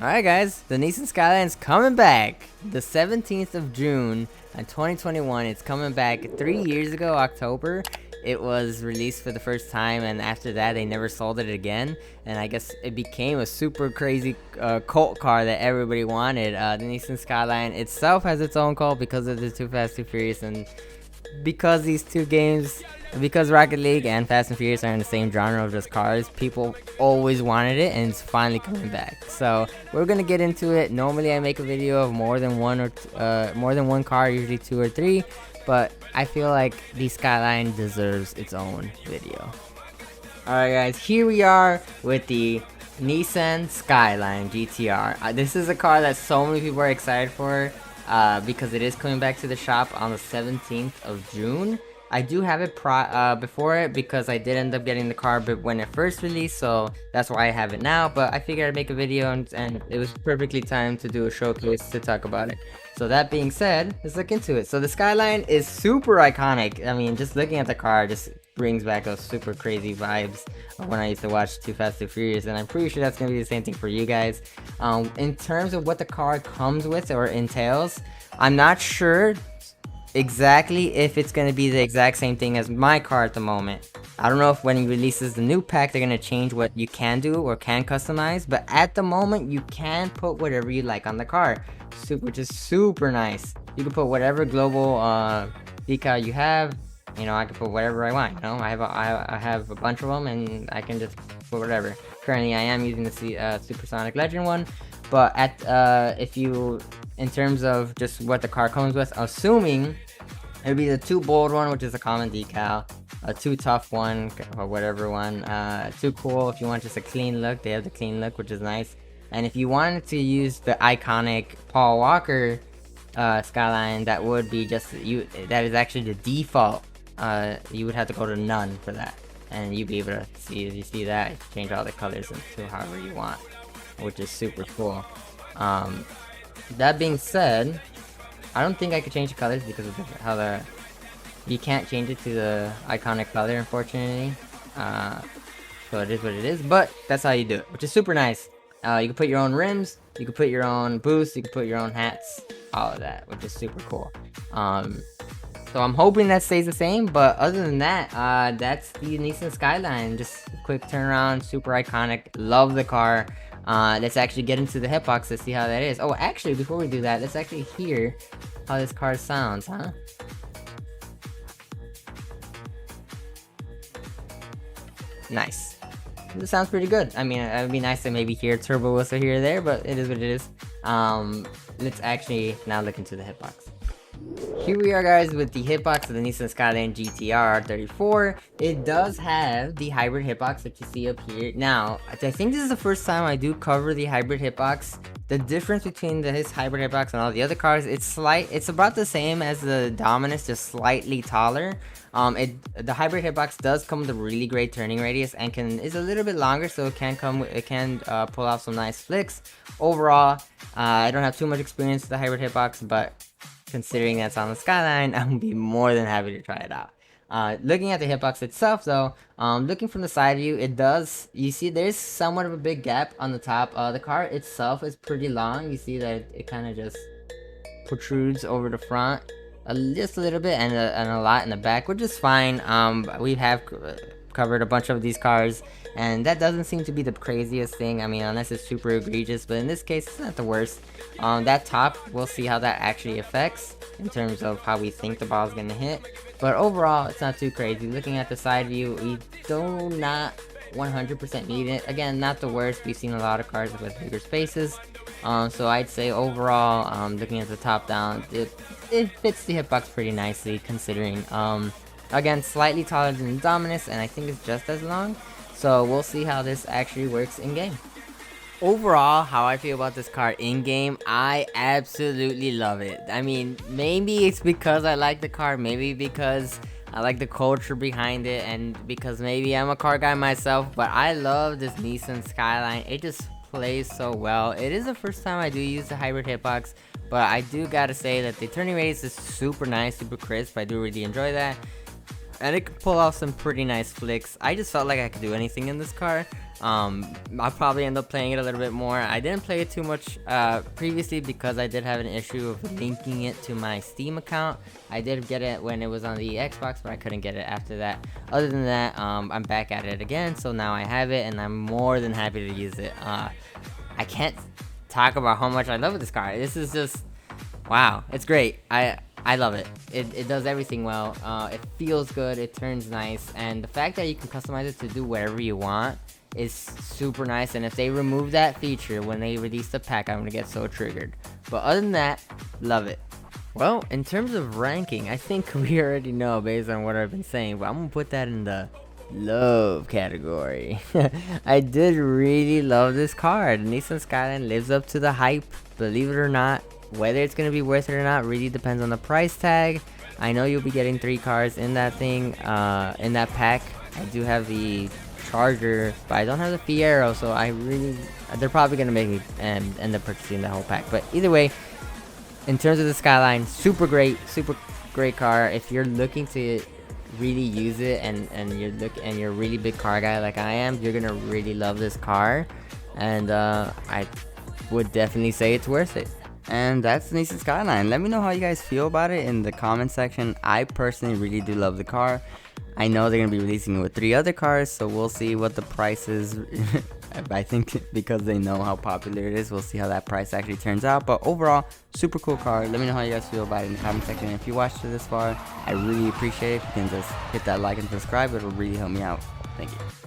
Alright guys, the Nissan Skyline is coming back the 17th of June in 2021. It's coming back 3 years ago, October. It was released for the first time, and after that they never sold it again. And I guess it became a super crazy cult car that everybody wanted. The Nissan Skyline itself has its own cult because of the Too Fast, Too Furious, and because these two games, because Rocket League and Fast and Furious are in the same genre of just cars, people always wanted it, and it's finally coming back. So we're gonna get into it. Normally I make a video of more than one car, usually 2 or 3, but I feel like the Skyline deserves its own video. Alright guys, here we are with the Nissan Skyline GTR. This is a car that so many people are excited for because it is coming back to the shop on the 17th of June. I do have it before it because I did end up getting the car but when it first released, so that's why I have it now. But I figured I'd make a video and it was perfectly timed to do a showcase to talk about it. So that being said, let's look into it. So the Skyline is super iconic. I mean, just looking at the car just brings back those super crazy vibes of when I used to watch Too Fast, Too Furious, and I'm pretty sure that's going to be the same thing for you guys. In terms of what the car comes with or entails, I'm not sure exactly if it's going to be the exact same thing as my car at the moment. I don't know if when he releases the new pack they're going to change what you can do or can customize, but at the moment you can put whatever you like on the car, which is super nice. You can put whatever global decal you have. You know, I can put whatever I want. You know, I have a bunch of them and I can just put whatever. Currently I am using the Supersonic Legend one, but if you, in terms of just what the car comes with, assuming it would be the 2 bold one, which is a common decal, a 2 tough one, or whatever one, 2 cool if you want just a clean look. They have the clean look, which is nice. And if you wanted to use the iconic Paul Walker Skyline, that would be just that is actually the default. You would have to go to none for that, and you'd be able to see, if you see that, you can change all the colors into however you want, which is super cool. That being said, I don't think I could change the colors because of how you can't change it to the iconic color, unfortunately. So it is what it is, but that's how you do it, which is super nice. You can put your own rims, you can put your own boosts, you can put your own hats, all of that, which is super cool. So I'm hoping that stays the same, but other than that, that's the Nissan Skyline. Just a quick turnaround, super iconic, love the car. Let's actually get into the hitbox to see how that is. Oh, actually, before we do that, let's actually hear how this car sounds, huh? Nice. This sounds pretty good. I mean, it would be nice to maybe hear turbo whistle here or there, but it is what it is. Let's actually now look into the hitbox. Here we are guys with the hitbox of the Nissan Skyline GTR 34. It does have the hybrid hitbox that you see up here. Now, I think this is the first time I do cover the hybrid hitbox. The difference between his hybrid hitbox and all the other cars, it's about the same as the Dominus, just slightly taller. The hybrid hitbox does come with a really great turning radius and is a little bit longer, so it can pull off some nice flicks. Overall, I don't have too much experience with the hybrid hitbox, but considering that's on the Skyline, I'm gonna be more than happy to try it out. Looking at the hitbox itself though, looking from the side view, you see there's somewhat of a big gap on the top. The car itself is pretty long. You see that it kind of just protrudes over the front just a little bit and a lot in the back, which is fine. We have covered a bunch of these cars and that doesn't seem to be the craziest thing. I mean, unless it's super egregious, but in this case it's not the worst. That top, we'll see how that actually affects in terms of how we think the ball is going to hit, but overall it's not too crazy. Looking at the side view, we do not 100% need it. Again, not the worst. We've seen a lot of cars with bigger spaces, so I'd say overall, looking at the top down, it fits the hitbox pretty nicely, considering again, slightly taller than the Dominus, and I think it's just as long. So we'll see how this actually works in game. Overall, how I feel about this car in game, I absolutely love it. I mean, maybe it's because I like the car, maybe because I like the culture behind it, and because maybe I'm a car guy myself, but I love this Nissan Skyline. It just plays so well. It is the first time I do use the hybrid hitbox, but I do gotta say that the turning radius is super nice, super crisp. I do really enjoy that. And it could pull off some pretty nice flicks. I just felt like I could do anything in this car. I'll probably end up playing it a little bit more. I didn't play it too much previously because I did have an issue of linking it to my Steam account. I did get it when it was on the Xbox, but I couldn't get it after that. Other than that, I'm back at it again, so now I have it, and I'm more than happy to use it. I can't talk about how much I love this car. This is just, wow, it's great. I love it. It does everything well. It feels good, it turns nice, and the fact that you can customize it to do whatever you want is super nice. And if they remove that feature when they release the pack, I'm gonna get so triggered. But other than that, love it. Well, in terms of ranking, I think we already know based on what I've been saying, but I'm gonna put that in the love category. I did really love this car. The Nissan Skyline lives up to the hype, believe it or not. Whether it's gonna be worth it or not really depends on the price tag. I know you'll be getting 3 cars in that thing, in that pack. I do have the Charger, but I don't have the Fiero, so they're probably gonna make me end up purchasing the whole pack. But either way, in terms of the Skyline, super great car. If you're looking to really use it and you're a really big car guy like I am, you're gonna really love this car, and I would definitely say it's worth it. And that's the Nissan Skyline. Let me know how you guys feel about it in the comment section. I personally really do love the car. I know they're gonna be releasing it with 3 other cars, so we'll see what the price is. I think because they know how popular it is, we'll see how that price actually turns out. But overall, super cool car. Let me know how you guys feel about it in the comment section. And if you watched it this far, I really appreciate it. If you can just hit that like and subscribe, it'll really help me out. Thank you.